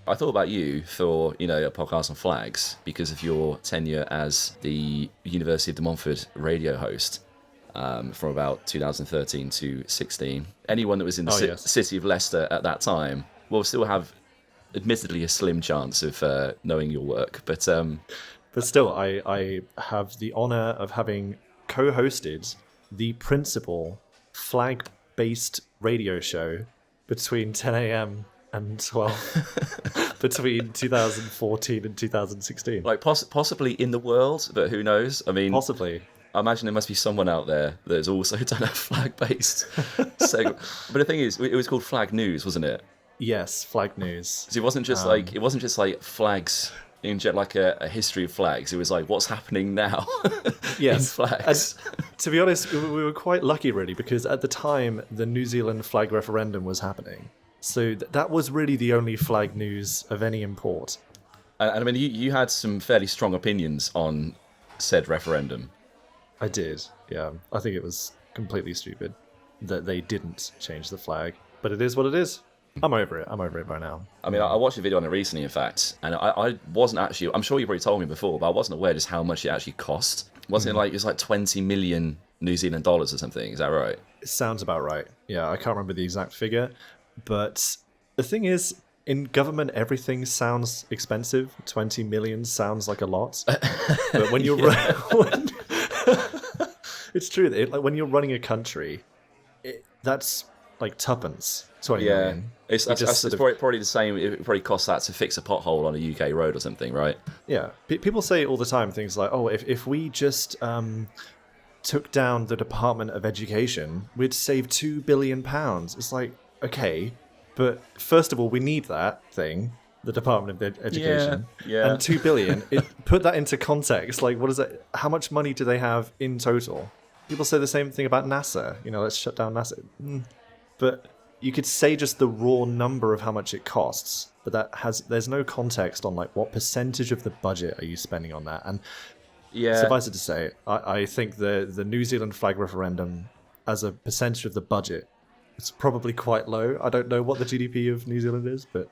I thought about you for, a podcast on flags because of your tenure as the University of De Montfort radio host from about 2013 to 16. Anyone that was in the city of Leicester at that time will still have, admittedly, a slim chance of knowing your work. But still, I have the honour of having co-hosted the principal flag-based radio show between 10 a.m. and 12 between 2014 and 2016. Like possibly in the world, but who knows? I mean, possibly. I imagine there must be someone out there that has also done a flag-based segment. But the thing is, it was called Flag News, wasn't it? Yes, Flag News. So it wasn't just like flags in like a history of flags. It was like what's happening now. Yes, in flags. And to be honest, we were quite lucky really because at the time the New Zealand flag referendum was happening. So that was really the only flag news of any import. And I mean, you had some fairly strong opinions on said referendum. I did, yeah. I think it was completely stupid that they didn't change the flag. But it is what it is. I'm over it by now. I mean, I watched a video on it recently, in fact, and I wasn't actually, I'm sure you probably told me before, but I wasn't aware just how much it actually cost. Wasn't it was like 20 million New Zealand dollars or something? Is that right? It sounds about right. Yeah, I can't remember the exact figure. But the thing is, in government, everything sounds expensive. 20 million sounds like a lot. But when you're it's true. Like when you're running a country, that's like tuppence. 20 million. It's probably the same. It probably costs that to fix a pothole on a UK road or something, right? Yeah. People say all the time things like, oh, if we just took down the Department of Education, we'd save £2 billion. It's like, okay, but first of all, we need that thing, the Department of Education, and $2 billion. Put that into context. Like, what is that? How much money do they have in total? People say the same thing about NASA. Let's shut down NASA. But you could say just the raw number of how much it costs, but there's no context on like what percentage of the budget are you spending on that. And suffice it to say, I think the New Zealand flag referendum as a percentage of the budget, it's probably quite low. I don't know what the GDP of New Zealand is, but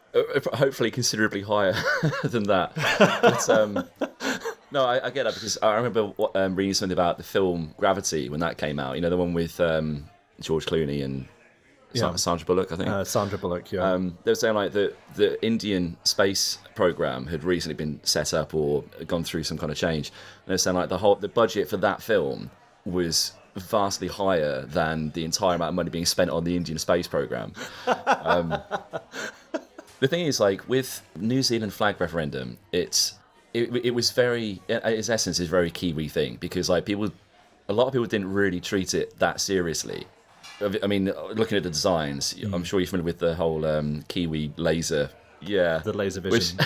hopefully considerably higher than that. But, no, I get that because I remember reading something about the film Gravity when that came out. The one with George Clooney and Sandra Bullock, I think. Sandra Bullock, yeah. They were saying like the Indian space program had recently been set up or gone through some kind of change. And they're saying like the budget for that film was vastly higher than the entire amount of money being spent on the Indian space program. The thing is, like with New Zealand flag referendum, it was very, its essence is a very Kiwi thing because like a lot of people didn't really treat it that seriously. I mean, looking at the designs, I'm sure you're familiar with the whole Kiwi laser. Yeah, the laser vision,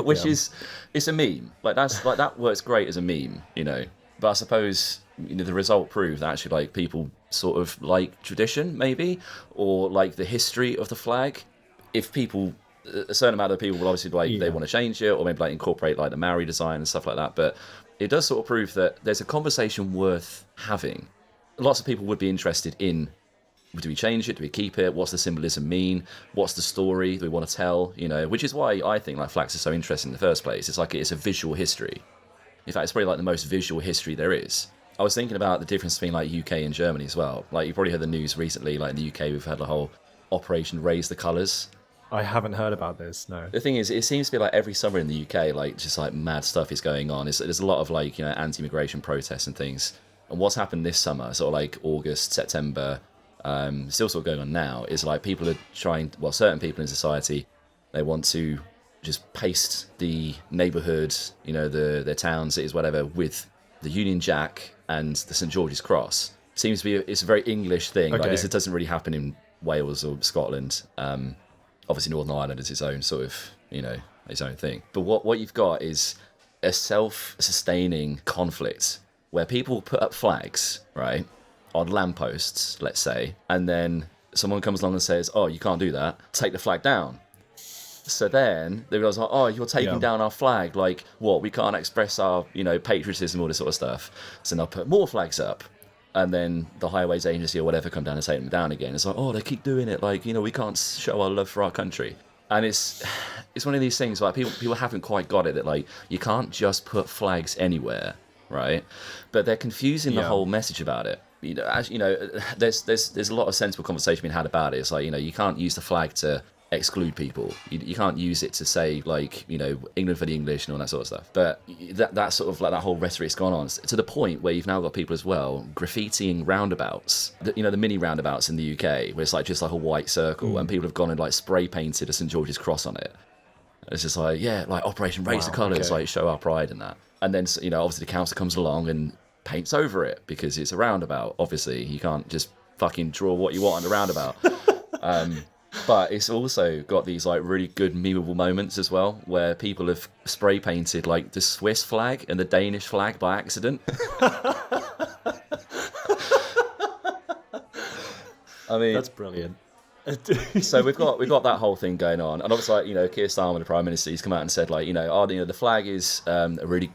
which is it's a meme. Like that works great as a meme, But I suppose the result proved that actually like people sort of like tradition maybe, or like the history of the flag. If a certain amount of people will obviously they want to change it, or maybe like incorporate like the Maori design and stuff like that. But it does sort of prove that there's a conversation worth having. Lots of people would be interested in. Do we change it? Do we keep it? What's the symbolism mean? What's the story do we want to tell? Which is why I think like flags are so interesting in the first place. It's like it's a visual history. In fact, it's probably like the most visual history there is. I was thinking about the difference between like UK and Germany as well. Like you probably heard the news recently. Like in the UK, we've had the whole Operation Raise the Colours. I haven't heard about this. No. The thing is, it seems to be like every summer in the UK, like just like mad stuff is going on. There's a lot of like anti-immigration protests and things. And what's happened this summer, sort of like August, September. Still sort of going on now is like people are certain people in society, they want to just paste the neighbourhood, their towns, cities, whatever, with the Union Jack and the St George's Cross. Seems to be it's a very English thing. Okay. Like this, it doesn't really happen in Wales or Scotland. Obviously Northern Ireland is its own sort of its own thing. But what you've got is a self-sustaining conflict where people put up flags, right, on lampposts, let's say, and then someone comes along and says, oh, you can't do that, take the flag down. So then they realize, oh, you're taking down our flag, like, what, we can't express our, patriotism, all this sort of stuff. So they'll put more flags up, and then the Highways Agency or whatever come down and take them down again. It's like, oh, they keep doing it, like, we can't show our love for our country. And it's one of these things like people haven't quite got it that like you can't just put flags anywhere, right? But they're confusing the whole message about it. You know, as you know, there's a lot of sensible conversation being had about it. It's like, you know, you can't use the flag to exclude people. You can't use it to say like, you know, England for the English and all that sort of stuff. But that sort of like that whole rhetoric's gone on to the point where you've now got people as well graffitiing roundabouts. You know, the mini roundabouts in the UK where it's like just like a white circle, and people have gone and like spray painted a St George's cross on it. It's just like, yeah, like Operation Raise the Colours, like show our pride in that. And then, you know, obviously the council comes along and paints over it because it's a roundabout. Obviously, you can't just fucking draw what you want on the roundabout. But it's also got these like really good memeable moments as well, where people have spray painted like the Swiss flag and the Danish flag by accident. I mean, that's brilliant. So we've got that whole thing going on, and obviously, like, you know, Keir Starmer, the Prime Minister, he's come out and said like, you know, the flag is a really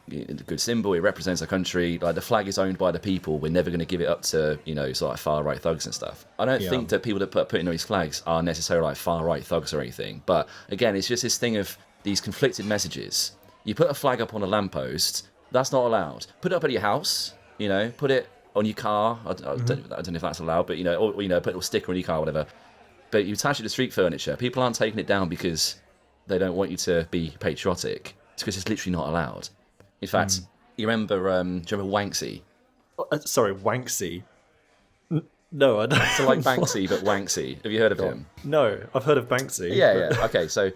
good symbol. It represents a country. Like the flag is owned by the people. We're never going to give it up to, you know, sort of far right thugs and stuff. I don't think that people that putting these flags are necessarily like far right thugs or anything. But again, it's just this thing of these conflicted messages. You put a flag up on a lamppost, that's not allowed. Put it up at your house, you know, put it on your car. I don't know if that's allowed, but you know, or you know, put a little sticker on your car, or whatever. But you attach it to street furniture. People aren't taking it down because they don't want you to be patriotic. It's because it's literally not allowed. In fact, you remember? Do you remember Wanksy? Sorry, Wanksy. No, I don't. So like Banksy, but Wanksy. Have you heard of him? No, I've heard of Banksy. Yeah. Okay, so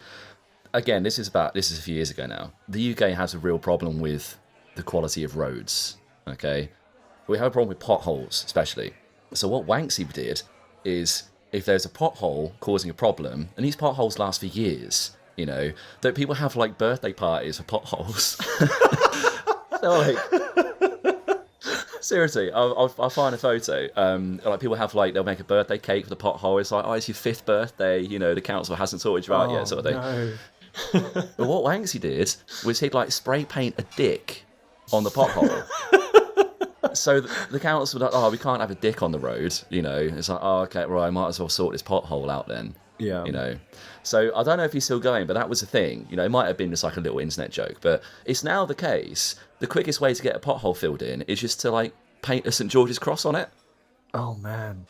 again, this is a few years ago now. The UK has a real problem with the quality of roads. Okay, we have a problem with potholes, especially. So what Wanksy did is, if there's a pothole causing a problem, and these potholes last for years, you know, that people have like birthday parties for potholes. They're like, seriously, I'll find a photo. Like people have like, they'll make a birthday cake for the pothole. It's like, oh, it's your 5th birthday. You know, the council hasn't sorted you out yet, sort of thing. No. But what Wanksy did was he'd like spray paint a dick on the pothole. So the council were like, oh, we can't have a dick on the road, you know. It's like, oh, okay, right, I might as well sort this pothole out then. Yeah. You know. So I don't know if he's still going, but that was the thing. You know, it might have been just like a little internet joke, but it's now the case. The quickest way to get a pothole filled in is just to like paint a St George's cross on it. Oh man,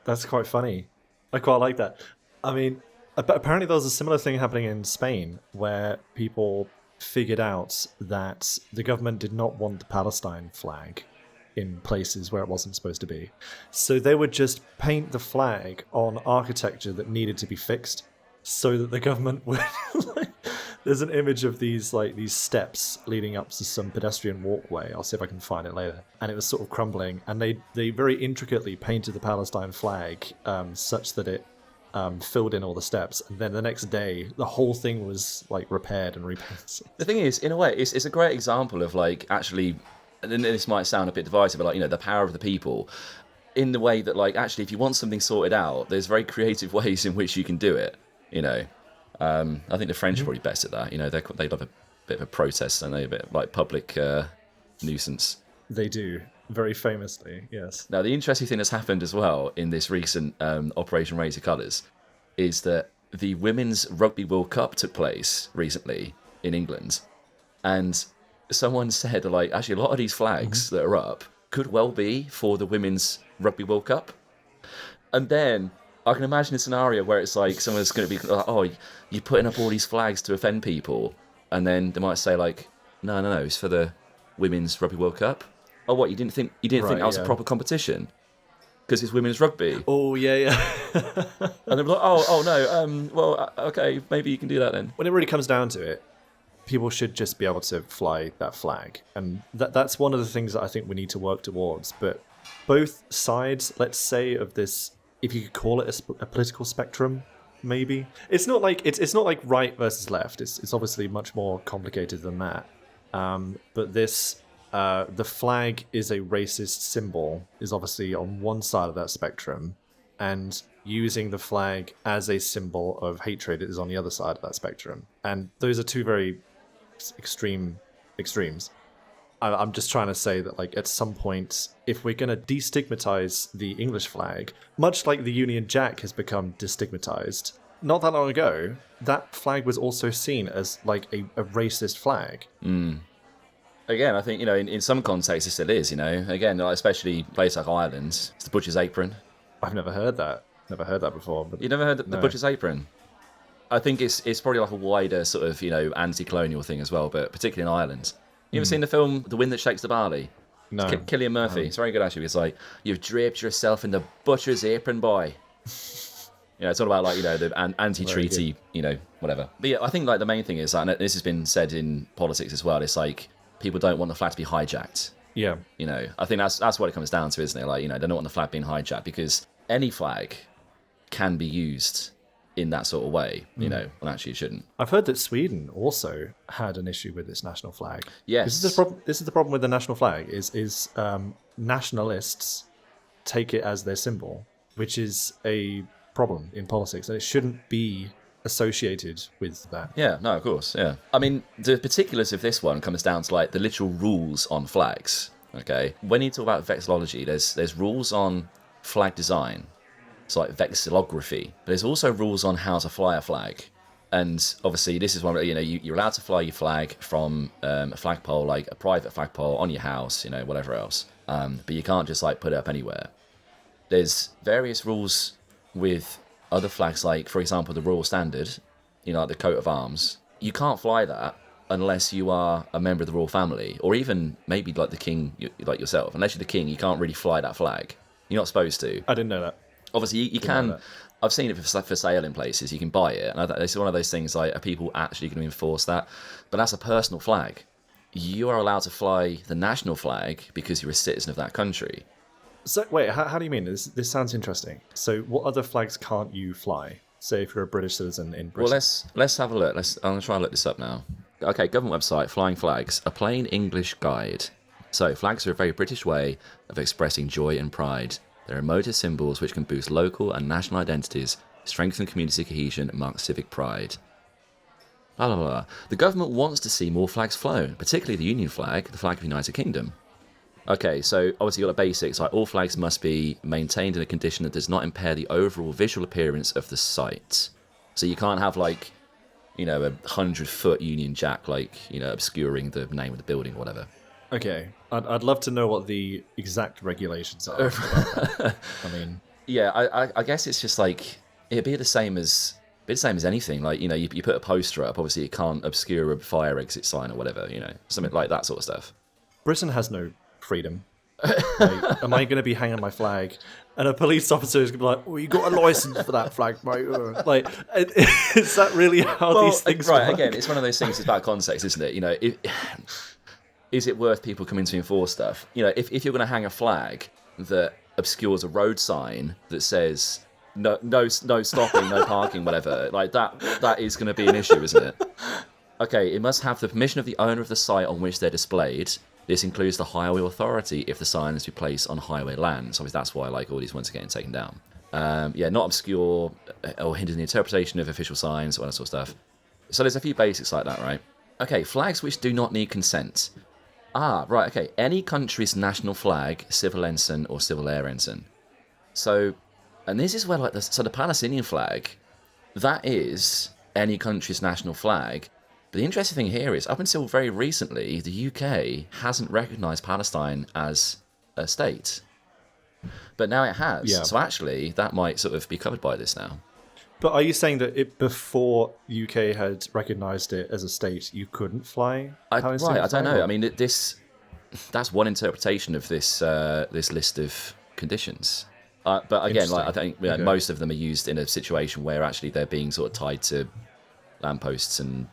that's quite funny. I quite like that. I mean, apparently there was a similar thing happening in Spain where people figured out that the government did not want the Palestine flag in places where it wasn't supposed to be. So they would just paint the flag on architecture that needed to be fixed so that the government would... There's an image of these steps leading up to some pedestrian walkway. I'll see if I can find it later. And it was sort of crumbling, and they very intricately painted the Palestine flag such that it filled in all the steps, and then the next day the whole thing was like repaired and repainted. The thing is, in a way, it's a great example of like actually, and this might sound a bit divisive, but like, you know, the power of the people, in the way that like actually if you want something sorted out, there's very creative ways in which you can do it, you know. I think the French are probably best at that, you know. They love a bit of a protest, and they a bit of, like public nuisance. They do, very famously, yes. Now, the interesting thing that's happened as well in this recent Operation Raise the Colours is that the Women's Rugby World Cup took place recently in England, and someone said, like, actually, a lot of these flags that are up could well be for the Women's Rugby World Cup. And then I can imagine a scenario where it's like someone's going to be like, oh, you're putting up all these flags to offend people, and then they might say like, no, it's for the Women's Rugby World Cup. Oh, what, you didn't think that was a proper competition because it's women's rugby? Oh, yeah. And they're like, oh no, well, okay, maybe you can do that then. When it really comes down to it, people should just be able to fly that flag, and that's one of the things that I think we need to work towards. But both sides, let's say, of this, if you could call it a political spectrum, maybe it's not like it's not like right versus left. It's obviously much more complicated than that. But this. The flag is a racist symbol, is obviously on one side of that spectrum, and using the flag as a symbol of hatred is on the other side of that spectrum. And those are two very extremes. I'm just trying to say that, like, at some point, if we're going to destigmatize the English flag, much like the Union Jack has become destigmatized, not that long ago, that flag was also seen as like a racist flag. Again, I think, in some contexts it still is, Again, like, especially places like Ireland, it's the butcher's apron. I've never heard that. Never heard that before. But You never heard the butcher's apron? I think it's probably like a wider sort of, anti-colonial thing as well, but particularly in Ireland. You ever seen the film The Wind That Shakes the Barley? No. It's Cillian Murphy. It's very good, actually. It's like, you've draped yourself in the butcher's apron, boy. It's all about, like, the anti-treaty, whatever. But yeah, I think, like, the main thing is, and this has been said in politics as well, it's like, people don't want the flag to be hijacked. Yeah. I think that's what it comes down to, isn't it? Like, they don't want the flag being hijacked, because any flag can be used in that sort of way, when actually it shouldn't. I've heard that Sweden also had an issue with its national flag. Yes. This is the problem with the national flag, is nationalists take it as their symbol, which is a problem in politics, and it shouldn't be associated with that. Yeah, no, of course, yeah. I mean, the particulars of this one comes down to, like, the literal rules on flags, okay? When you talk about vexillology, there's rules on flag design. It's like vexillography. But there's also rules on how to fly a flag. And obviously, this is one where, you're allowed to fly your flag from a flagpole, like a private flagpole on your house, whatever else. But you can't just, like, put it up anywhere. There's various rules with other flags, like, for example, the Royal Standard, like the coat of arms. You can't fly that unless you are a member of the royal family, or even maybe like the king, like yourself. Unless you're the king, you can't really fly that flag. You're not supposed to. I didn't know that. Obviously, you can. I've seen it for sale in places. You can buy it, and it's one of those things. Like, are people actually going to enforce that? But that's a personal flag. You are allowed to fly the national flag because you're a citizen of that country. So wait, how do you mean? This sounds interesting. So what other flags can't you fly? Say if you're a British citizen in Britain. Well, let's have a look. I'm going to try and look this up now. Okay, government website, flying flags, a plain English guide. So flags are a very British way of expressing joy and pride. They're emotive symbols which can boost local and national identities, strengthen community cohesion, and mark civic pride. Blah, blah, blah. The government wants to see more flags flown, particularly the Union flag, the flag of the United Kingdom. Okay, so obviously you've got the basics, like all flags must be maintained in a condition that does not impair the overall visual appearance of the site. So you can't have, like, a 100-foot Union Jack, like, obscuring the name of the building or whatever. Okay, I'd love to know what the exact regulations are about that. I mean, yeah, I guess it's just like it'd be the same as anything. Like, you put a poster up, obviously it can't obscure a fire exit sign or whatever, something like that sort of stuff. Britain has no freedom. Like, am I going to be hanging my flag, and a police officer is going to be like, "Oh, you got a license for that flag, mate?" Like, is that really how these things work? Again, it's one of those things. It's about context, isn't it? Is it worth people coming to enforce stuff? If you're going to hang a flag that obscures a road sign that says no stopping, no parking, whatever, like that is going to be an issue, isn't it? Okay, it must have the permission of the owner of the site on which they're displayed. This includes the highway authority if the sign is to be placed on highway land. So obviously that's why, like, all these ones are getting taken down. Not obscure or hinder the interpretation of official signs, all that sort of stuff. So there's a few basics like that, right? Okay, flags which do not need consent. Right, okay. Any country's national flag, civil ensign or civil air ensign. So, and this is where, like, the Palestinian flag, that is any country's national flag. But the interesting thing here is, up until very recently, the UK hasn't recognised Palestine as a state. But now it has. Yeah. So actually, that might sort of be covered by this now. But are you saying that before UK had recognised it as a state, you couldn't fly? I don't know. I mean, that's one interpretation of this list of conditions. But again, like, I think most of them are used in a situation where actually they're being sort of tied to lampposts and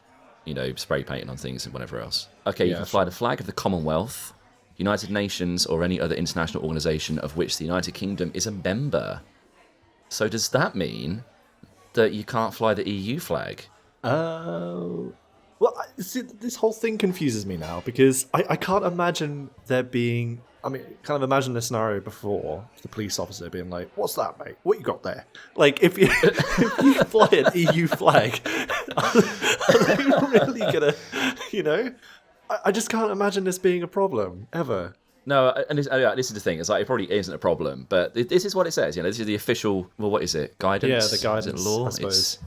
spray painting on things and whatever else. Okay, you can fly the flag of the Commonwealth, United Nations, or any other international organisation of which the United Kingdom is a member. So does that mean that you can't fly the EU flag? Well, this whole thing confuses me now, because I can't imagine there being... I mean, kind of imagine the scenario before, the police officer being like, "What's that, mate? What you got there?" Like, if you fly an EU flag, are they really gonna, I just can't imagine this being a problem, ever. No, and this is the thing. It's like it probably isn't a problem, but this is what it says. This is the official. Well, what is it? Guidance? Yeah, the guidance. Is it law? I suppose.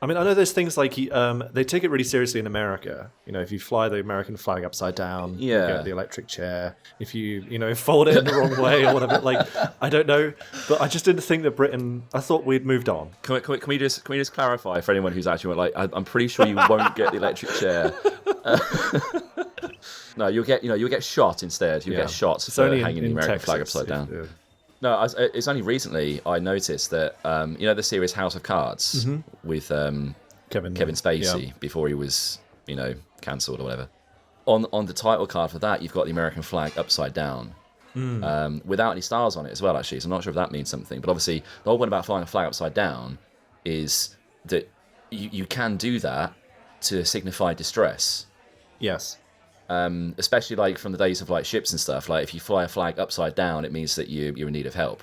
I mean, I know there's things like they take it really seriously in America. If you fly the American flag upside down, you get the electric chair. If you fold it in the wrong way or whatever, like I don't know, but I just didn't think that Britain. I thought we'd moved on. Can we just clarify for anyone who's actually like, I'm pretty sure you won't get the electric chair. No, you'll get shot instead. You'll get shot for hanging the American flag upside down. Yeah. No, it's only recently I noticed that the series House of Cards with Kevin Spacey before he was cancelled or whatever. On the title card for that, you've got the American flag upside down, without any stars on it as well. Actually, so I'm not sure if that means something. But obviously, the whole point about flying a flag upside down is that you can do that to signify distress. Yes. Especially like from the days of like ships and stuff. Like if you fly a flag upside down, it means that you're in need of help.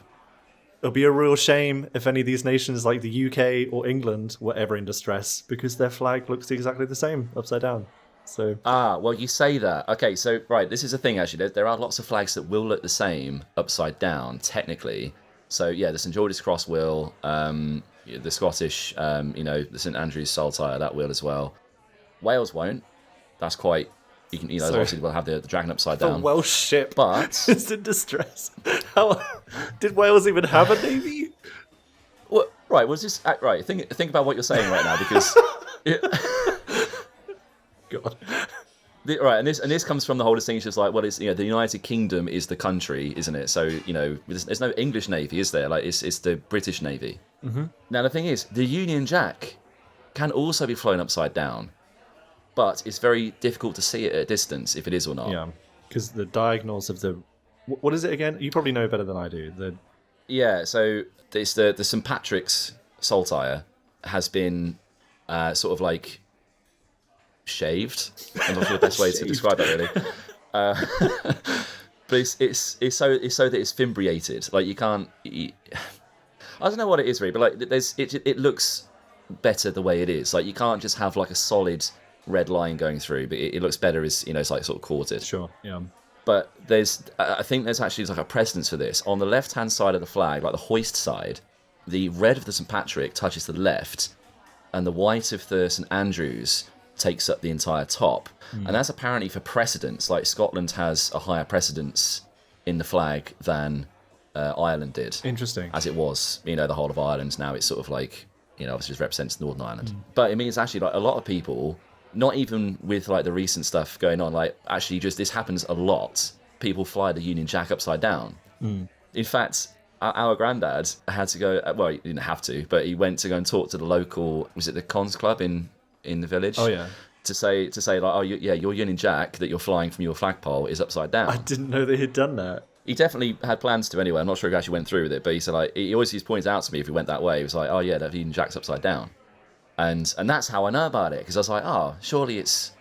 It'll be a real shame if any of these nations like the UK or England were ever in distress because their flag looks exactly the same upside down. So well, you say that. Okay, so right, this is a thing actually. There are lots of flags that will look the same upside down, technically. So yeah, the St George's Cross will, the Scottish, the St Andrew's Saltire, that will as well. Wales won't. That's quite. You can, obviously we'll have the dragon upside down. The Welsh ship, but is in distress. How did Wales even have a navy? Well, right. Was this right? Think about what you're saying right now, because. God. Right, and this comes from the whole distinction. It's like, well, it's the United Kingdom is the country, isn't it? So there's no English navy, is there? Like it's the British Navy. Mm-hmm. Now the thing is, the Union Jack can also be flown upside down. But it's very difficult to see it at a distance if it is or not. Yeah, because the diagonals of the... What is it again? You probably know better than I do. So it's the St Patrick's Saltire has been sort of like shaved. I'm not sure the best way to describe that really. But it's so that it's fimbriated. Like you can't... I don't know what it is really, but like it looks better the way it is. Like you can't just have like a solid red line going through, but it looks better as it's like sort of quartered. Sure, yeah. But I think there's actually like a precedence for this. On the left-hand side of the flag, like the hoist side, the red of the St Patrick touches the left, and the white of the St Andrews takes up the entire top. And that's apparently for precedence. Like Scotland has a higher precedence in the flag than Ireland did. Interesting. As it was, the whole of Ireland. Now it's sort of like, obviously just represents Northern Ireland. But it means actually like a lot of people, not even with like the recent stuff going on, like actually just this happens a lot. People fly the Union Jack upside down. In fact, our granddad had to go, well, he didn't have to, but he went to go and talk to the local, was it the Cons Club in the village? Oh yeah. To say like, oh yeah, your Union Jack that you're flying from your flagpole is upside down. I didn't know they had done that. He definitely had plans to anyway. I'm not sure if he actually went through with it, but he said like he always points out to me if he went that way. He was like, oh yeah, that Union Jack's upside down. And that's how I know about it, because I was like, oh, surely it's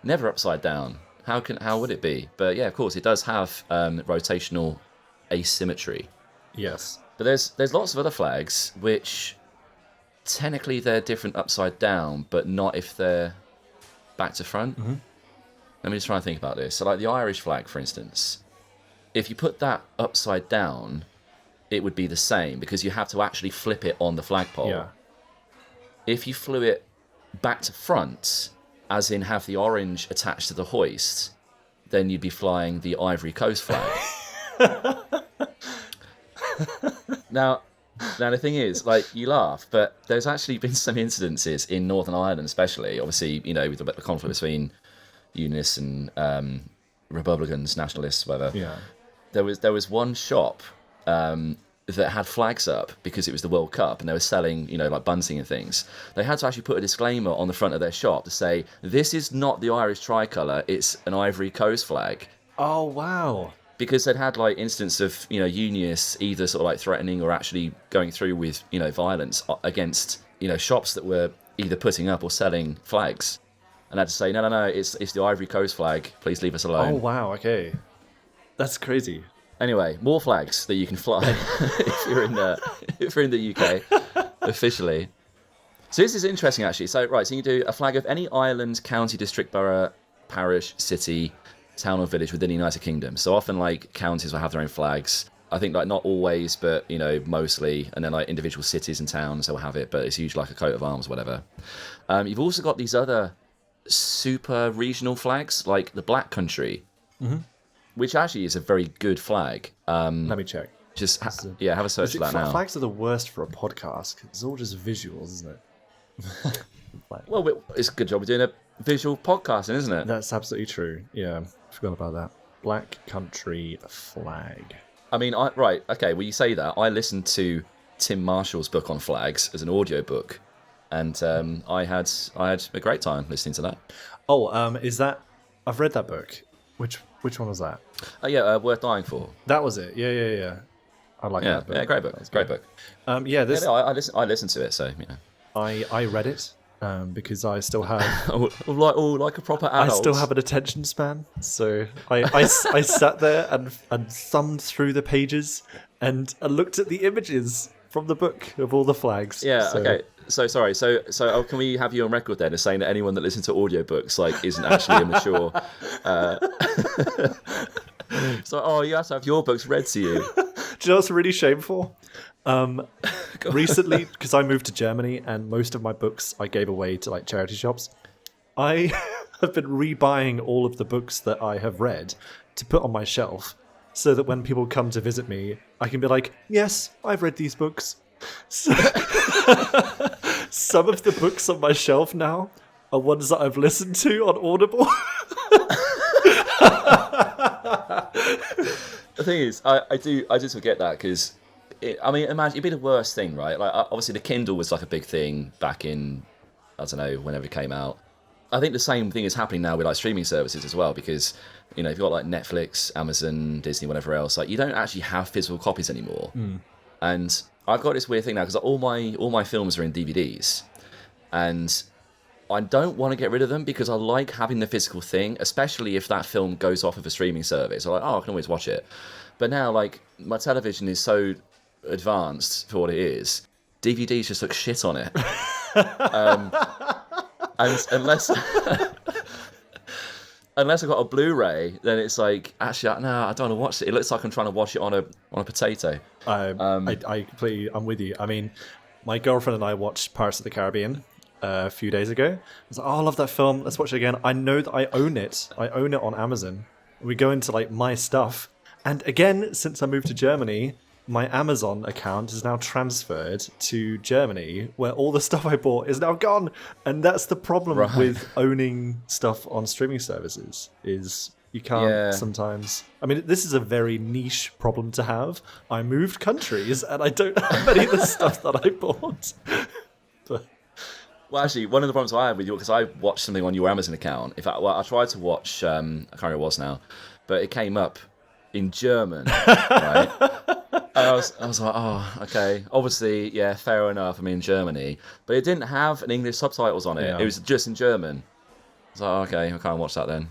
never upside down. How would it be? But yeah, of course, it does have rotational asymmetry. Yes. But there's lots of other flags which technically they're different upside down, but not if they're back to front. Mm-hmm. Let me just try and think about this. So like the Irish flag, for instance, if you put that upside down, it would be the same, because you have to actually flip it on the flagpole. Yeah. If you flew it back to front, as in have the orange attached to the hoist, then you'd be flying the Ivory Coast flag. Now the thing is, like, you laugh, but there's actually been some incidences in Northern Ireland, especially, obviously, with the conflict between Unionists and Republicans, Nationalists, whatever. Yeah. There was one shop that had flags up because it was the World Cup and they were selling, like bunting and things. They had to actually put a disclaimer on the front of their shop to say, this is not the Irish tricolour, it's an Ivory Coast flag. Oh, wow. Because they'd had like instances of, Unionists either sort of like threatening or actually going through with, violence against, shops that were either putting up or selling flags. And I had to say, no, it's the Ivory Coast flag, please leave us alone. Oh, wow, okay. That's crazy. Anyway, more flags that you can fly if you're in the UK officially. So this is interesting actually. So you do a flag of any island, county, district, borough, parish, city, town or village within the United Kingdom. So often like counties will have their own flags. I think like not always, but mostly, and then like individual cities and towns will have it, but it's usually like a coat of arms, whatever. You've also got these other super regional flags, like the Black Country, which actually is a very good flag. Let me check. Just have a search for that now. Flags are the worst for a podcast. It's all just visuals, isn't it? Well, it's a good job we're doing a visual podcasting, isn't it? That's absolutely true. Yeah, forgot about that. Black Country flag. I mean, right, okay, well, you say that. I listened to Tim Marshall's book on flags as an audiobook, and I had a great time listening to that. Oh, is that... I've read that book. Which one was that? Worth Dying For. That was it. Yeah. I like that book. Yeah, great book. Great book. I listened to it, so, I read it because I still have... like a proper adult. I still have an attention span, so I sat there and thumbed through the pages and I looked at the images from the book of all the flags. Yeah, okay. So sorry. So can we have you on record then as saying that anyone that listens to audiobooks like isn't actually immature? So you have to have your books read to you. Do you know what's really shameful? Recently, because I moved to Germany and most of my books I gave away to like charity shops, I have been rebuying all of the books that I have read to put on my shelf so that when people come to visit me, I can be like, yes, I've read these books. So, some of the books on my shelf now are ones that I've listened to on Audible. The thing is, I just forget that because, imagine it'd be the worst thing, right? Like, obviously, the Kindle was like a big thing back in, I don't know, whenever it came out. I think the same thing is happening now with like streaming services as well, because you've got like Netflix, Amazon, Disney, whatever else. Like, you don't actually have physical copies anymore, and I've got this weird thing now because all my films are in DVDs, and I don't want to get rid of them because I like having the physical thing, especially if that film goes off of a streaming service. I'm like, I can always watch it. But now, like, my television is so advanced for what it is, DVDs just look shit on it. And unless I've got a Blu-ray, then it's like, actually, no, I don't want to watch it. It looks like I'm trying to watch it on a potato. I completely, I'm with you. I mean, my girlfriend and I watched Pirates of the Caribbean a few days ago. I was like, I love that film. Let's watch it again. I know that I own it. I own it on Amazon. We go into like my stuff. And again, since I moved to Germany, my Amazon account is now transferred to Germany, where all the stuff I bought is now gone. And that's the problem with owning stuff on streaming services, is you can't sometimes... I mean, this is a very niche problem to have. I moved countries and I don't have any of the stuff that I bought. Well, actually, one of the problems I had with you, because I watched something on your Amazon account. In fact, I tried to watch, I can't remember what it was now, but it came up in German, right? And I was like, oh, okay. Obviously, yeah, fair enough. I'm in Germany. But it didn't have an English subtitles on it. Yeah. It was just in German. I was like, okay, I can't watch that then,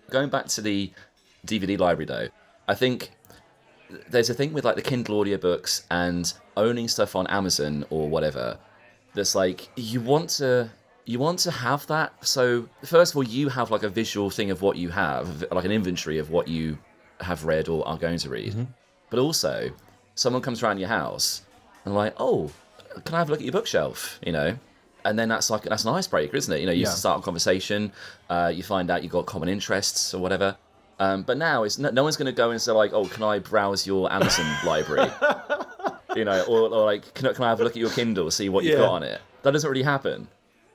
Going back to the DVD library, though, I think there's a thing with like the Kindle audiobooks and owning stuff on Amazon or whatever that's like, you want to have that. So first of all, you have like a visual thing of what you have, like an inventory of what you have read or are going to read. Mm-hmm. But also, someone comes around your house and like, oh, can I have a look at your bookshelf? And then that's an icebreaker, isn't it? You start a conversation, you find out you've got common interests or whatever. But now it's no one's going to go and say like, oh, can I browse your Amazon library? Or like, can I have a look at your Kindle, see what you've got on it? That doesn't really happen.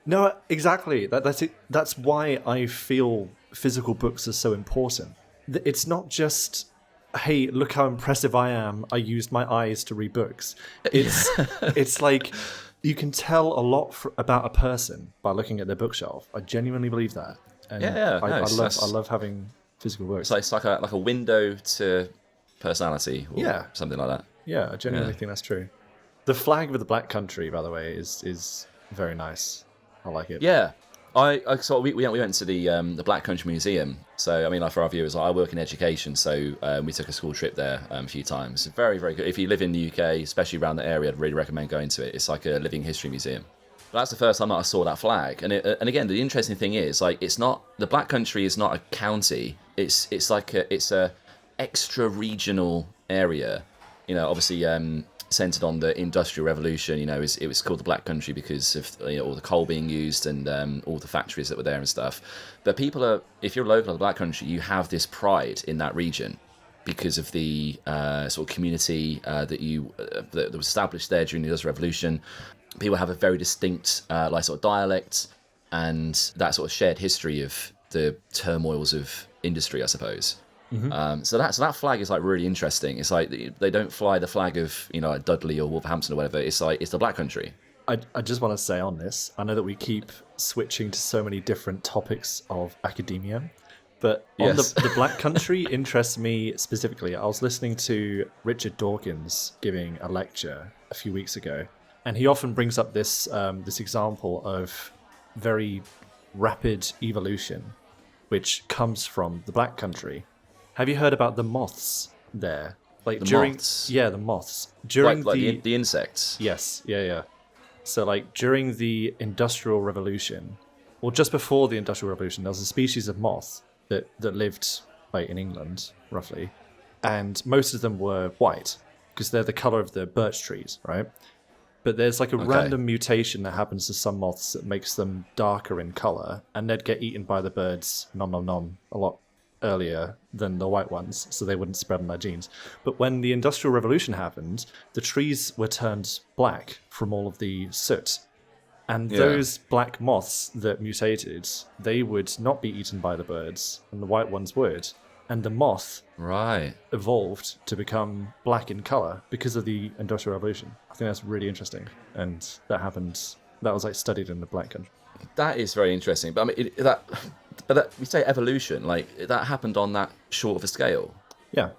No, exactly. That's it. That's why I feel physical books are so important. It's not just, hey, look how impressive I am. I used my eyes to read books. It's like you can tell a lot about a person by looking at their bookshelf. I genuinely believe that. And I love having physical books. It's like a window to personality or something like that. Yeah, I genuinely think that's true. The flag with the Black Country, by the way, is very nice. I like it. Yeah. We went to the Black Country Museum. So, I mean, like for our viewers, I work in education, so we took a school trip there a few times. Very, very good. If you live in the UK, especially around the area, I'd really recommend going to it. It's like a living history museum. But that's the first time that I saw that flag. And again, the interesting thing is, like, it's not, the Black Country is not a county. It's like it's a extra regional area. You know, obviously centered on the Industrial Revolution. You know, it was called the Black Country because of all the coal being used and all the factories that were there and stuff. But people are, if you're local to the Black Country, you have this pride in that region because of the sort of community that was established there during the Industrial Revolution. People have a very distinct like sort of dialect and that sort of shared history of the turmoils of industry, I suppose. Mm-hmm. So that flag is like really interesting. It's like they don't fly the flag of like Dudley or Wolverhampton or whatever. It's like it's the Black Country. I just want to say on this, I know that we keep switching to so many different topics of academia, but on the Black Country interests me specifically. I was listening to Richard Dawkins giving a lecture a few weeks ago, and he often brings up this this example of very rapid evolution, which comes from the Black Country. Have you heard about the moths there? Like moths? Yeah, the moths. During like the insects? Yes, yeah. So like during the Industrial Revolution, or just before the Industrial Revolution, there was a species of moth that lived like in England, roughly. And most of them were white, because they're the colour of the birch trees, right? But there's like a random mutation that happens to some moths that makes them darker in colour, and they'd get eaten by the birds, a lot earlier than the white ones, so they wouldn't spread on their genes. But when the Industrial Revolution happened, the trees were turned black from all of the soot. And those black moths that mutated, they would not be eaten by the birds, and the white ones would. And the moth evolved to become black in colour because of the Industrial Revolution. I think that's really interesting. And that was like studied in the Black Country. That is very interesting. But I mean, but we say evolution, like that happened on that short of a scale. Yeah.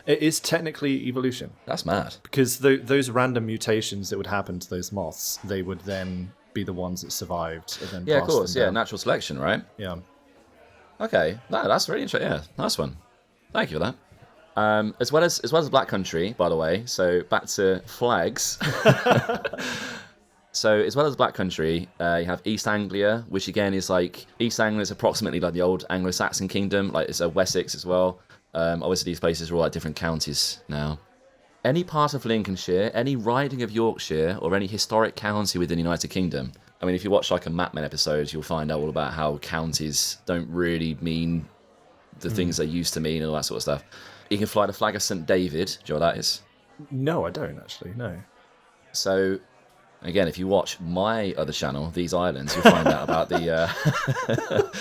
It is technically evolution. That's mad. Because those random mutations that would happen to those moths, they would then be the ones that survived. And then of course. Yeah, natural selection, right? Yeah. Okay. No, that's really interesting. Yeah, nice one. Thank you for that. As well as the Black Country, by the way. So back to flags. So as well as Black Country, you have East Anglia, which again is like East Anglia is approximately like the old Anglo-Saxon kingdom, like it's Wessex as well. Obviously these places are all like different counties now. Any part of Lincolnshire, any riding of Yorkshire, or any historic county within the United Kingdom. I mean, if you watch like a Map Men episode, you'll find out all about how counties don't really mean the things they used to mean and all that sort of stuff. You can fly the flag of St. David. Do you know what that is? No, I don't actually, no. So, again, if you watch my other channel, These Islands, you'll find out about the...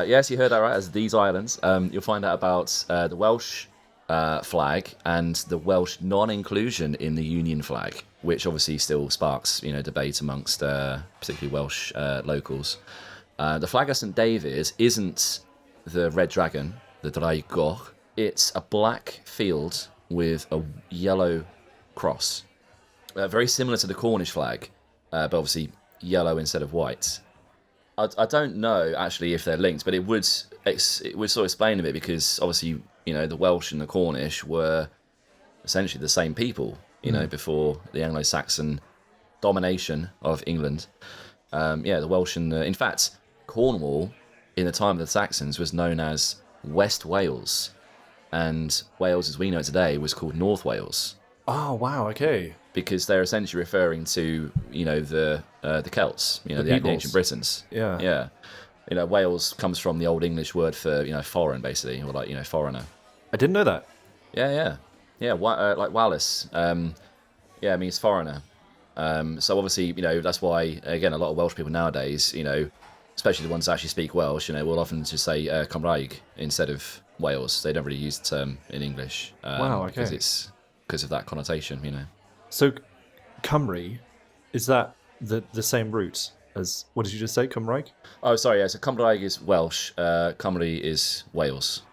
yes, you heard that right, as These Islands. You'll find out about the Welsh flag and the Welsh non-inclusion in the Union flag, which obviously still sparks, debate amongst particularly Welsh locals. The flag of St. David isn't the red dragon, the Draigor. It's a black field with a yellow cross. Very similar to the Cornish flag, but obviously yellow instead of white. I don't know actually if they're linked, but it would sort of explain a bit, because obviously the Welsh and the Cornish were essentially the same people, before the Anglo-Saxon domination of England. The Welsh and in fact, Cornwall in the time of the Saxons was known as West Wales, and Wales as we know it today was called North Wales. Oh wow, okay. Because they're essentially referring to the Celts, the ancient Britons. Yeah. Wales comes from the Old English word for foreign, basically, or like foreigner. I didn't know that. Yeah. Like Wallace. It means foreigner. So obviously, that's why again a lot of Welsh people nowadays, especially the ones that actually speak Welsh, will often just say Cymraeg instead of Wales. They don't really use the term in English. Wow. Okay. Because of that connotation, So, Cymru, is that the same root as, what did you just say, Cymraeg? Oh, sorry, yeah, so Cymraeg is Welsh, Cymru is Wales.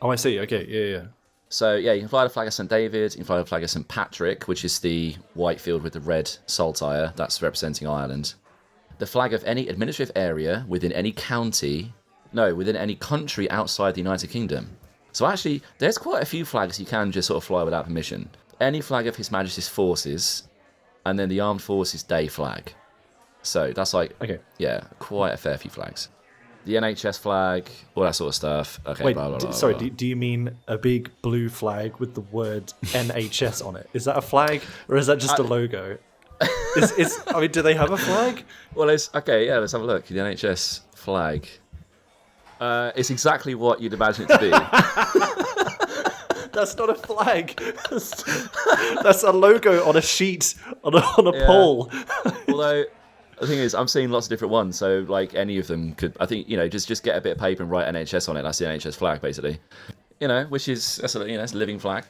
Oh, I see, okay, yeah. So, yeah, you can fly the flag of St. David, you can fly the flag of St. Patrick, which is the white field with the red saltire, that's representing Ireland. The flag of any administrative area within any country outside the United Kingdom. So actually, there's quite a few flags you can just sort of fly without permission. Any flag of His Majesty's forces, and then the Armed Forces Day flag. So that's like, Okay. yeah, quite a fair few flags. The NHS flag, all that sort of stuff. Okay, Wait, blah, blah, blah, sorry, blah. do you mean a big blue flag with the word NHS on it? Is that a flag, or is that just a logo? I mean, do they have a flag? Well, let's have a look. The NHS flag. It's exactly what you'd imagine it to be. That's not a flag. That's a logo on a sheet, on a pole. Although, the thing is, I'm seeing lots of different ones, so like any of them could, I think, just get a bit of paper and write NHS on it. That's the NHS flag, basically. Which is, that's a living flag.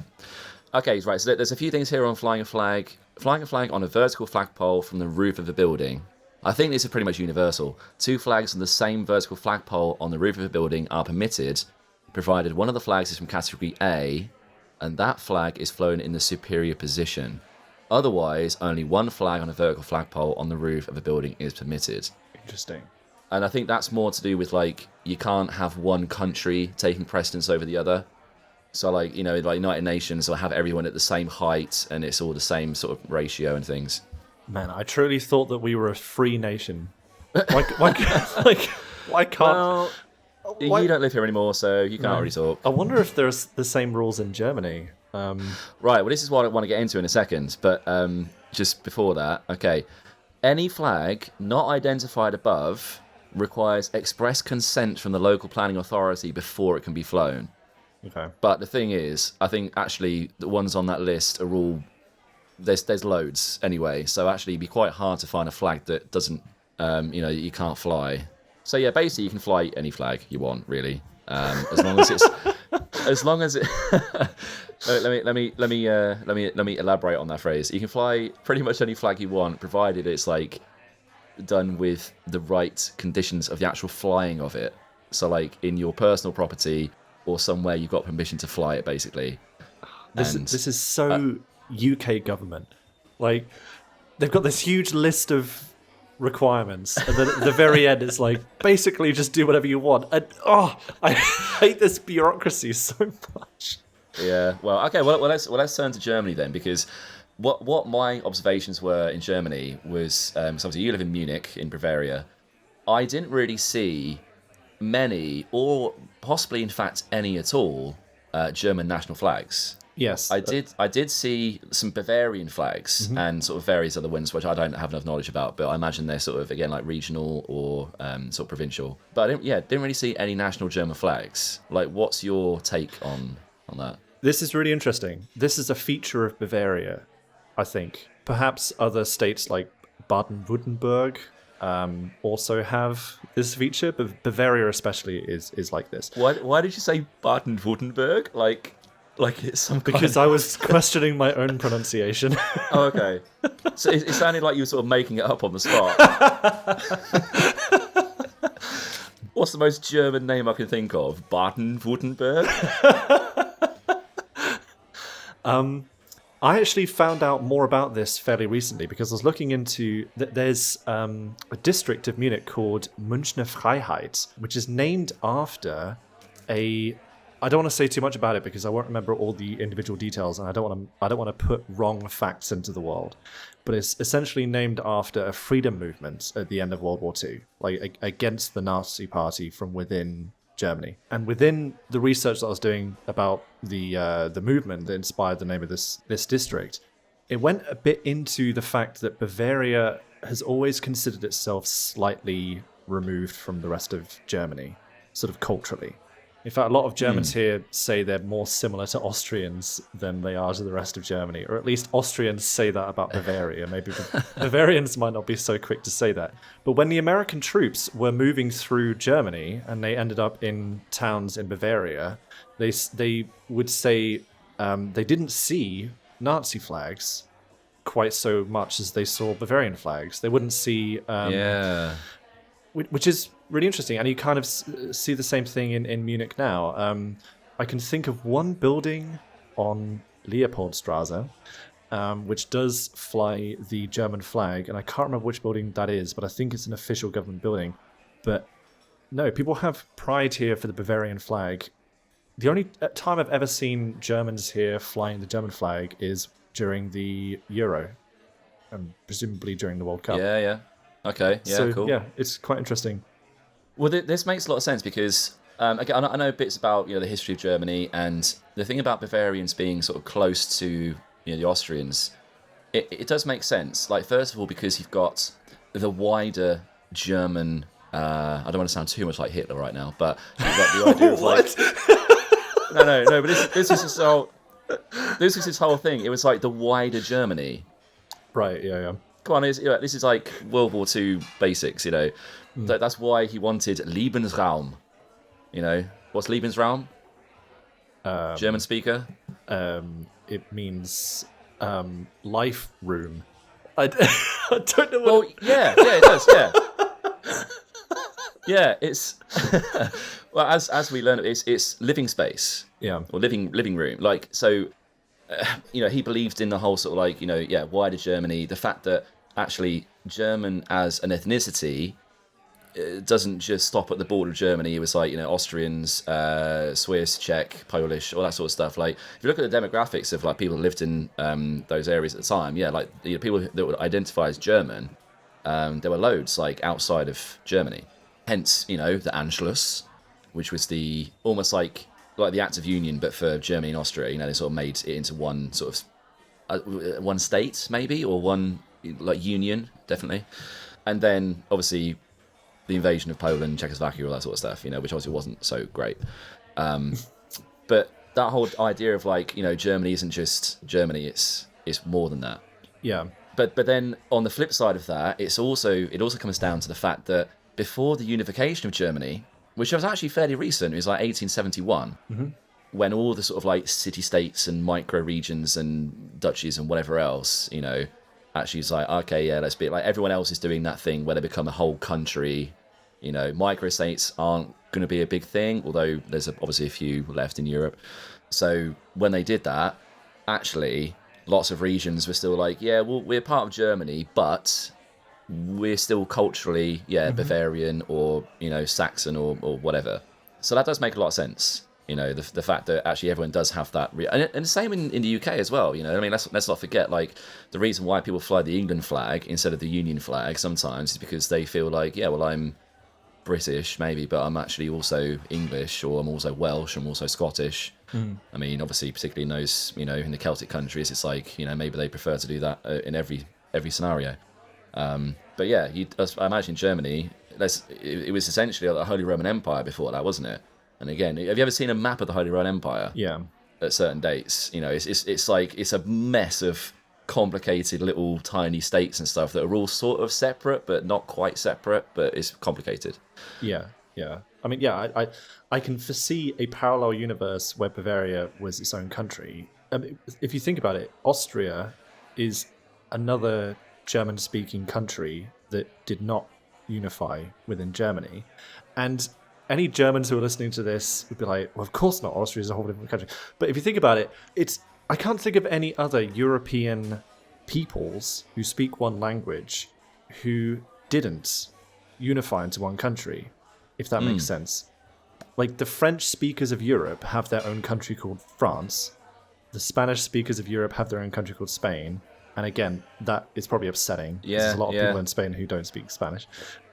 Okay, right, so there's a few things here on flying a flag. Flying a flag on a vertical flagpole from the roof of a building. I think this is pretty much universal. 2 flags on the same vertical flagpole on the roof of a building are permitted, provided one of the flags is from category A, and that flag is flown in the superior position. Otherwise, only 1 flag on a vertical flagpole on the roof of a building is permitted. Interesting. And I think that's more to do with, like, you can't have one country taking precedence over the other. So, like, like United Nations will have everyone at the same height, and it's all the same sort of ratio and things. Man, I truly thought that we were a free nation. Why can't... Well, you don't live here anymore, so you can't really talk. I wonder if there's the same rules in Germany. Right, well, this is what I want to get into in a second, but just before that, okay. Any flag not identified above requires express consent from the local planning authority before it can be flown. Okay. But the thing is, I think actually the ones on that list are all... There's loads anyway, so actually it'd be quite hard to find a flag that doesn't, you can't fly. So yeah, basically you can fly any flag you want, really, as long as it's... As long as it... let me elaborate on that phrase. You can fly pretty much any flag you want, provided it's like done with the right conditions of the actual flying of it. So like in your personal property or somewhere you've got permission to fly it, basically. This is so UK government. Like, they've got this huge list of requirements, and then at the very end it's like, basically just do whatever you want. And I hate this bureaucracy so much. Yeah, well, okay, well let's turn to Germany then, because what my observations were in Germany was, so obviously you live in Munich in Bavaria. I didn't really see many, or possibly in fact any at all, German national flags. Yes, I did see some Bavarian flags and sort of various other ones which I don't have enough knowledge about, but I imagine they're sort of, again, like regional or sort of provincial. But I didn't really see any national German flags. Like, what's your take on that? This is really interesting. This is a feature of Bavaria, I think. Perhaps other states like Baden-Württemberg also have this feature, but Bavaria especially is like this. Why did you say Baden-Württemberg? Like it's some because I was questioning my own pronunciation. Oh, okay. So it sounded like you were sort of making it up on the spot. What's the most German name I can think of? Baden-Württemberg? I actually found out more about this fairly recently because I was looking into... There's a district of Munich called Münchner Freiheit, which is named after a... I don't want to say too much about it because I won't remember all the individual details, and I don't want to put wrong facts into the world. But it's essentially named after a freedom movement at the end of World War II, like against the Nazi Party from within Germany. And within the research that I was doing about the movement that inspired the name of this district, it went a bit into the fact that Bavaria has always considered itself slightly removed from the rest of Germany, sort of culturally. In fact, a lot of Germans here say they're more similar to Austrians than they are to the rest of Germany, or at least Austrians say that about Bavaria. Maybe Bavarians might not be so quick to say that. But when the American troops were moving through Germany and they ended up in towns in Bavaria, they would say they didn't see Nazi flags quite so much as they saw Bavarian flags. They wouldn't see... Which is really interesting, and you kind of see the same thing in Munich now. I can think of one building on Leopoldstrasse, which does fly the German flag, and I can't remember which building that is, but I think it's an official government building. But no, people have pride here for the Bavarian flag. The only time I've ever seen Germans here flying the German flag is during the Euro. presumably during the World Cup. Yeah. Okay. Yeah. So Cool. yeah, it's quite interesting. Well, this makes a lot of sense because again, I know bits about the history of Germany, and the thing about Bavarians being sort of close to the Austrians, it does make sense. Like, first of all, because you've got the wider German. I don't want to sound too much like Hitler right now, but you've got the idea of like. No. But this is his whole thing. It was like the wider Germany. Right. Yeah. Come on, this is like World War II basics. That's why he wanted Lebensraum. What's Lebensraum? German speaker. It means life room. I don't know. Well, yeah, it does. Yeah, yeah. It's well, as we learn, it's living space. Yeah. Or living room. Like, so. He believed in the whole sort of like wider Germany. The fact that actually German as an ethnicity doesn't just stop at the border of Germany. It was like Austrians, Swiss, Czech, Polish, all that sort of stuff. Like, if you look at the demographics of like people who lived in those areas at the time, people that would identify as German, there were loads like outside of Germany. Hence, the Anschluss, which was the almost like the Act of Union, but for Germany and Austria. They sort of made it into one sort of one state, maybe, or one like union, definitely. And then obviously the invasion of Poland, Czechoslovakia, all that sort of stuff, which obviously wasn't so great. But that whole idea of like, Germany isn't just Germany; it's more than that. Yeah. But then on the flip side of that, it also comes down to the fact that before the unification of Germany, which was actually fairly recent, it was like 1871, when all the sort of like city-states and micro-regions and duchies and whatever else, actually it's like, okay, yeah, let's be like everyone else is doing that thing where they become a whole country. Micro-states aren't going to be a big thing, although there's obviously a few left in Europe. So when they did that, actually, lots of regions were still like, yeah, well, we're part of Germany, but we're still culturally, Bavarian or, Saxon or whatever. So that does make a lot of sense. The fact that actually everyone does have that. And the same in the UK as well. I mean, let's not forget, like, the reason why people fly the England flag instead of the Union flag sometimes is because they feel like, yeah, well, I'm British maybe, but I'm actually also English, or I'm also Welsh, I'm also Scottish. I mean, obviously, particularly in those, in the Celtic countries, it's like, maybe they prefer to do that in every scenario. But yeah, I imagine Germany, it was essentially the Holy Roman Empire before that, wasn't it? And again, have you ever seen a map of the Holy Roman Empire? Yeah. At certain dates, it's like it's a mess of complicated little tiny states and stuff that are all sort of separate, but not quite separate, but it's complicated. Yeah. I mean, yeah, I can foresee a parallel universe where Bavaria was its own country. If you think about it, Austria is another German-speaking country that did not unify within Germany. And any Germans who are listening to this would be like, well, of course not. Austria is a whole different country. But if you think about it, I can't think of any other European peoples who speak one language who didn't unify into one country, if that makes sense. Like, the French speakers of Europe have their own country called France. The Spanish speakers of Europe have their own country called Spain. And again, that is probably upsetting. Yeah, there's a lot of people in Spain who don't speak Spanish.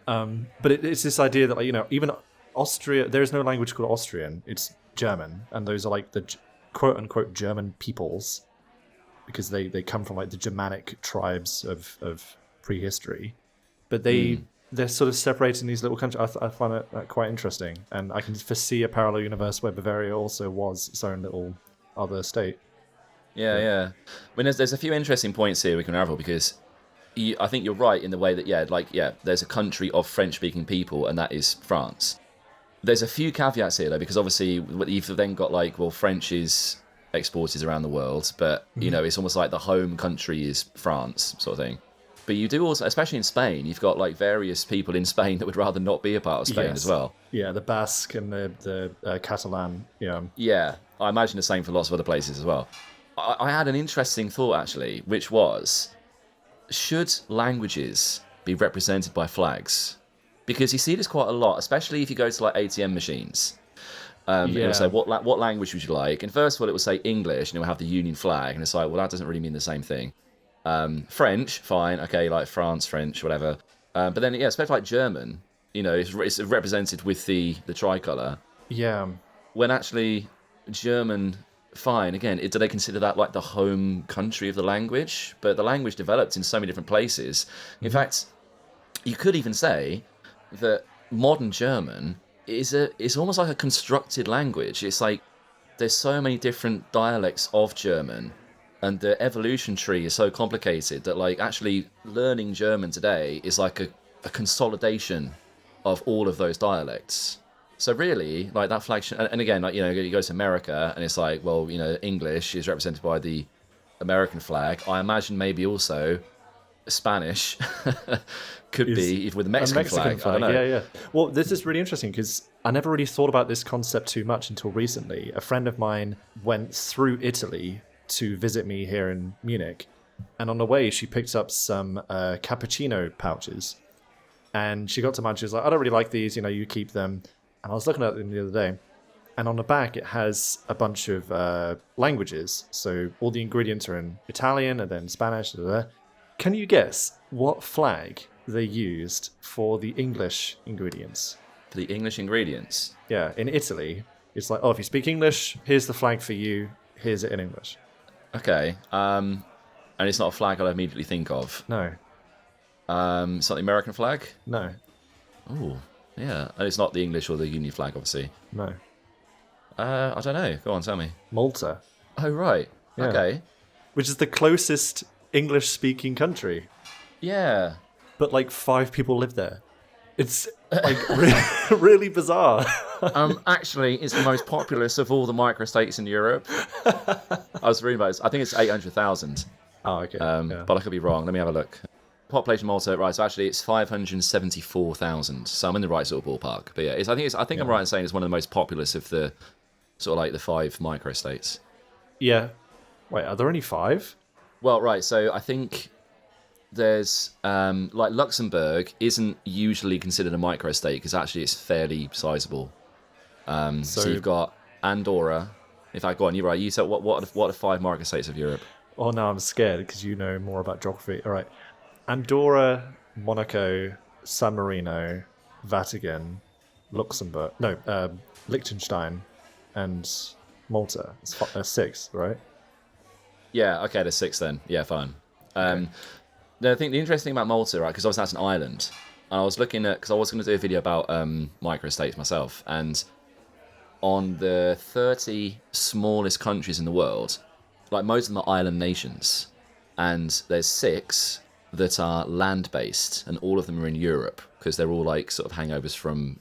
But it's this idea that, like, even Austria, there is no language called Austrian. It's German. And those are like the quote-unquote German peoples, because they come from like the Germanic tribes of prehistory. But they're sort of separated in these little countries. I find that quite interesting. And I can foresee a parallel universe where Bavaria also was its own little other state. Yeah. I mean, there's a few interesting points here we can unravel, because I think you're right in the way that, there's a country of French-speaking people, and that is France. There's a few caveats here, though, because obviously you've then got, like, well, French is exported around the world, but, it's almost like the home country is France, sort of thing. But you do also, especially in Spain, you've got, like, various people in Spain that would rather not be a part of Spain as well. Yeah, the Basque and the Catalan, Yeah, I imagine the same for lots of other places as well. I had an interesting thought, actually, which was, should languages be represented by flags? Because you see this quite a lot, especially if you go to, like, ATM machines. It will say, what language would you like? And first of all, it will say English, and it will have the Union flag, and it's like, well, that doesn't really mean the same thing. French, fine, okay, like France, French, whatever. But then, yeah, especially like German, it's represented with the tricolour. Yeah. When actually German, fine, again, do they consider that like the home country of the language? But the language developed in so many different places. In fact, you could even say that modern German is almost like a constructed language. It's like there's so many different dialects of German, and the evolution tree is so complicated that like actually learning German today is like a consolidation of all of those dialects. So really, like that flagship, and again, like you go to America, and it's like, well, English is represented by the American flag. I imagine maybe also Spanish could be with the Mexican flag. I don't know. Yeah. Well, this is really interesting because I never really thought about this concept too much until recently. A friend of mine went through Italy to visit me here in Munich, and on the way she picked up some cappuccino pouches, and she got to mine. She was like, I don't really like these, you keep them. And I was looking at them the other day, and on the back it has a bunch of languages, so all the ingredients are in Italian and then Spanish. Can you guess what flag they used for the English ingredients? For the English ingredients? Yeah, in Italy, it's like, if you speak English, here's the flag for you, here's it in English. Okay, and it's not a flag I'd immediately think of. No. It's not the American flag? No. Oh, yeah. And it's not the English or the Union flag, obviously. No. I don't know. Go on, tell me. Malta. Oh, right. Yeah. Okay. Which is the closest English-speaking country. Yeah. But like 5 people live there. It's like really bizarre. Actually, it's the most populous of all the microstates in Europe. I was reading about it. I think it's 800,000. Oh, okay. But I could be wrong. Let me have a look. Population of Malta, right? So actually, it's 574,000. So I'm in the right sort of ballpark. But yeah, I think I'm right in saying it's one of the most populous of the sort of like the 5 microstates. Yeah. Wait, are there only 5? Well, right. So I think there's like Luxembourg isn't usually considered a microstate because actually it's fairly sizable. So you've got Andorra. In fact, go on. You're right. You said what are the 5 microstates of Europe? Oh, now I'm scared because you know more about geography. All right. Andorra, Monaco, San Marino, Vatican, Luxembourg. No, Liechtenstein, and Malta. It's 6, right? Yeah. Okay. There's 6 then. Yeah. Fine. Okay. I think the interesting thing about Malta, right, because obviously that's an island, and I was looking at, because I was going to do a video about microstates myself, and on the 30 smallest countries in the world, like most of them are island nations, and there's 6 that are land-based, and all of them are in Europe, because they're all like sort of hangovers from,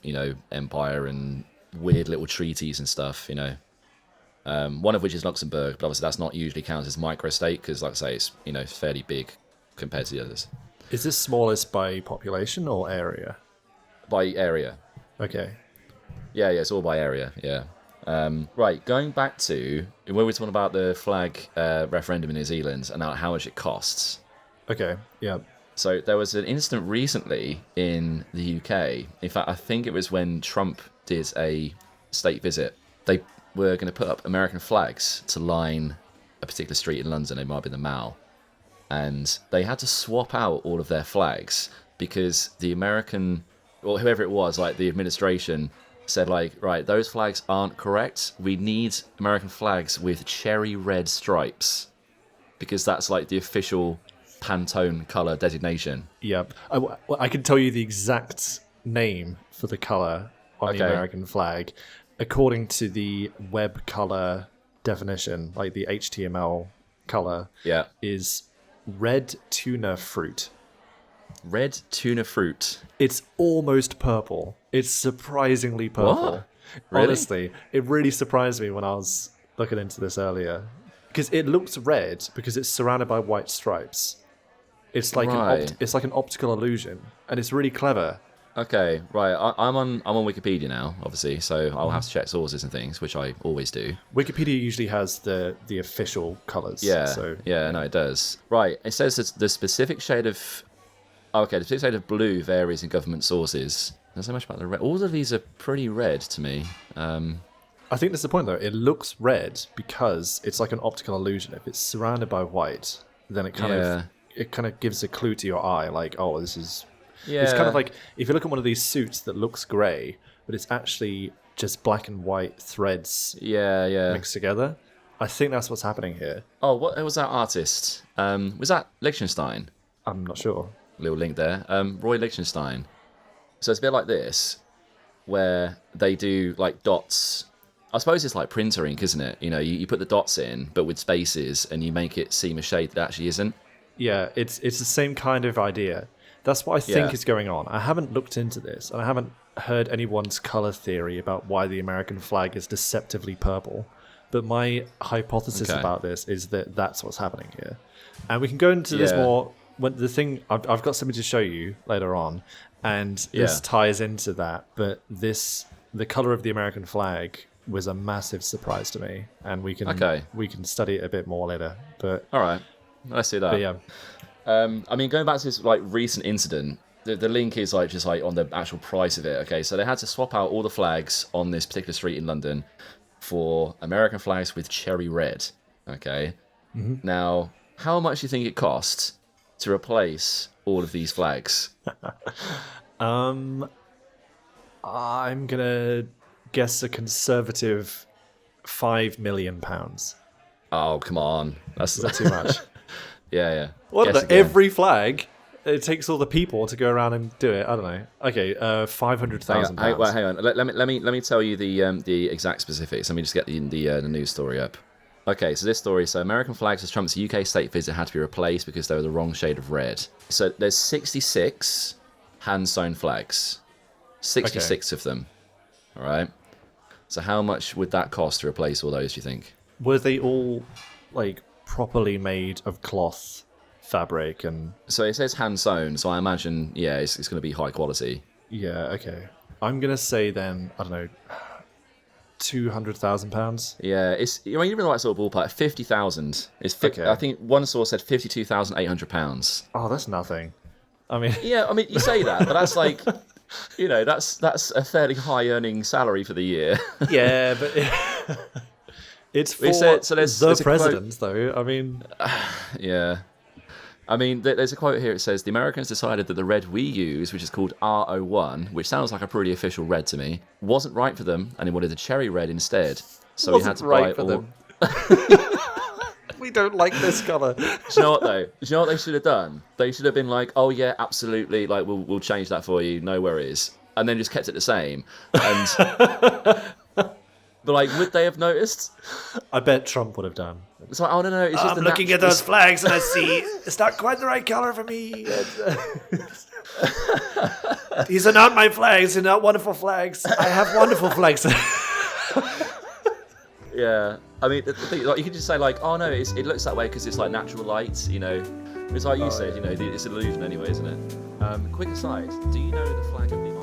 empire and weird little treaties and stuff, one of which is Luxembourg, but obviously that's not usually counted as microstate, because like I say, it's fairly big compared to the others. Is this smallest by population or area? By area. Okay. Yeah, it's all by area, yeah. Right, going back to when we were talking about the flag referendum in New Zealand and how much it costs. Okay, yeah. So there was an incident recently in the UK. In fact, I think it was when Trump did a state visit. They were going to put up American flags to line a particular street in London. It might have been the Mall. And they had to swap out all of their flags because the American, or whoever it was, like the administration, said like, right, those flags aren't correct. We need American flags with cherry red stripes because that's like the official Pantone color designation. Yep. I can tell you the exact name for the color on the American flag according to the web color definition, like the HTML color. Yeah. Is red tuna fruit. Red tuna fruit. It's almost purple. It's surprisingly purple. What? Really? Honestly, it really surprised me when I was looking into this earlier. Because it looks red because it's surrounded by white stripes. It's like it's like an optical illusion, and it's really clever. Okay, right. I'm on Wikipedia now, obviously, so I'll have to check sources and things, which I always do. Wikipedia usually has the official colours. Yeah, no, it does. Right, it says that the specific shade of... Okay, the specific shade of blue varies in government sources. There's so much about the red. All of these are pretty red to me. I think that's the point, though. It looks red because it's like an optical illusion. If it's surrounded by white, then it kind of it kind of gives a clue to your eye, like, oh, this is. Yeah. It's kind of like if you look at one of these suits that looks grey, but it's actually just black and white threads Yeah. mixed together. I think that's what's happening here. Oh, what was that artist? Was that Liechtenstein? I'm not sure. Little link there. Roy Liechtenstein. So it's a bit like this, where they do like dots. I suppose it's like printer ink, isn't it? You know, you put the dots in, but with spaces, and you make it seem a shade that actually isn't. Yeah, it's the same kind of idea. That's what I think is going on. I haven't looked into this, and I haven't heard anyone's color theory about why the American flag is deceptively purple. But my hypothesis about this is that that's what's happening here. And we can go into this more. When the thing I've got something to show you later on, and this ties into that. But the color of the American flag was a massive surprise to me, and we can study it a bit more later. But all right, let's do that. But yeah. I mean, going back to this like recent incident, the link is like just like on the actual price of it. Okay, so they had to swap out all the flags on this particular street in London for American flags with cherry red. Okay, now how much do you think it cost to replace all of these flags? I'm gonna guess a conservative £5 million. Oh, come on, that's too much. Yeah. What? Every flag? It takes all the people to go around and do it. I don't know. Okay, £500,000. Hang on. Let me tell you the exact specifics. Let me just get the news story up. Okay, so this story. So American flags as Trump's UK state visit had to be replaced because they were the wrong shade of red. So there's 66 hand-sewn flags. 66 of them. All right. So how much would that cost to replace all those, do you think? Were they all like properly made of cloth fabric? And so it says hand-sewn, so I imagine it's going to be high quality. Yeah, okay. I'm going to say then, I don't know, £200,000. Yeah, it's you're in the right sort of ballpark. 50,000. Okay. I think one source said £52,800. Oh, that's nothing. I mean, yeah, I mean you say that, but that's like, you know, that's a fairly high earning salary for the year. Yeah, but it's for the president, though. I mean, yeah. I mean, there's a quote here. It says, the Americans decided that the red we use, which is called R01, which sounds like a pretty official red to me, wasn't right for them, and they wanted a cherry red instead. So we had to buy it all. Them. We don't like this colour. Do you know what, though? Do you know what they should have done? They should have been like, oh, yeah, absolutely, like, we'll change that for you, no worries. And then just kept it the same. And... But, like, would they have noticed? I bet Trump would have done. It's like, oh, no, it's just I'm looking at those flags and I see it's not quite the right colour for me. These are not my flags. They're not wonderful flags. I have wonderful flags. Yeah. I mean, the thing, like, you could just say, like, oh, no, it looks that way because it's, like, natural light, you know. It's like you said, you know, it's an illusion anyway, isn't it? Quick aside, do you know the flag of the